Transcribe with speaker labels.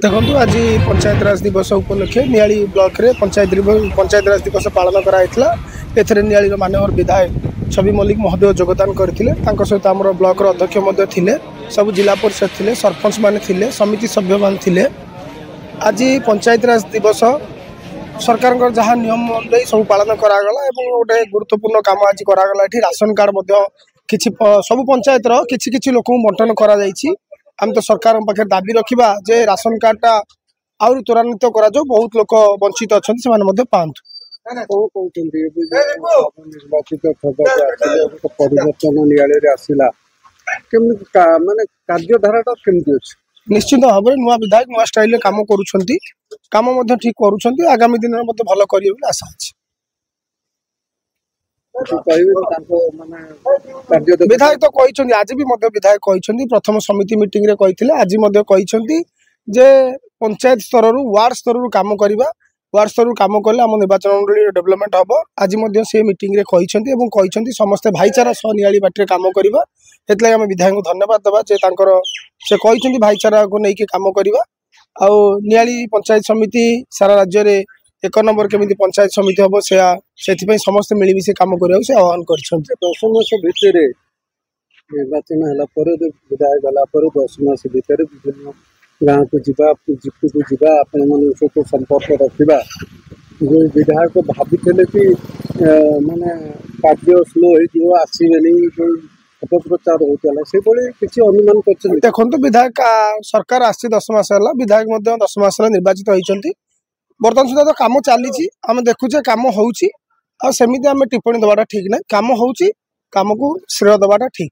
Speaker 1: देखो आज पंचायतराज दिवस उपलक्षे नियाली ब्लॉक रे पंचायतराज दिवस पालन कराई नियाली मानवर विधायक छवि मल्लिक महोदय योगदान करते सहित आम ब्लॉक अध्यक्ष थे सब जिला परिषद थे सरपंच मान थे समिति सभ्य मान थे आज पंचायतराज दिवस सरकार जहाँ नियम अनुयायी सब पालन करागला गोटे गुरुत्वपूर्ण काम आज करागला राशन कार्ड किसी सब पंचायत किसी लोक बंटन करा आम तो सरकार पाखे दाबी रखा जे राशन कार्डटा आउरी त्वरान्वित करा बहुत लोक वंचित अच्छा से पातु
Speaker 2: निर्वाचित परिवर्तन नियाले आसला माने कार्यधाराटा केमती अछि
Speaker 1: निश्चित भाव में नुआ विधायक नुआ स्टाइल काम करुँच ठीक करुँच आगामी दिन में भल करेंगे आशा अच्छी विधायक तो कहते आज भी विधायक कहते प्रथम समिति मीटिंग रे कहते आज जे पंचायत स्तर रु वार्ड स्तर रु काम करवा वार्ड स्तर रु काम कले आम निर्वाचन मंडली डेवलपमेंट हम आज से मीटिंग रे कहते समस्ते भाईचारा सह नियाली बाटी काम करवा से आम विधायक को धन्यवाद देवा जे से कहते भाईचारा को लेकिन काम करवा आ नियाली पंचायत समिति सारा राज्य में 1 नंबर केमी पंचायत समिति हम से समस्त मिलमिशे कम करने से आह्वान कर
Speaker 2: 10 मास भितर निर्वाचन है विधायक गला 10 मास भितर विभिन्न गाँव को जीवा जिपी को जीवा आपण सहित संपर्क रखा जो विधायक भावी कि माने कार्य स्लो हो आसबे जो अपप्रचार होता से किसी अनुमान कर
Speaker 1: देखो विधायक सरकार आसी 10 मास है विधायक 10 मास निर्वाचित होती बर्तमान सुधा तो कम चली आम देखुचे कम होमती आम टिप्पणी दबाटा ठीक ना कम हो कम को श्रेय दबाटा ठीक।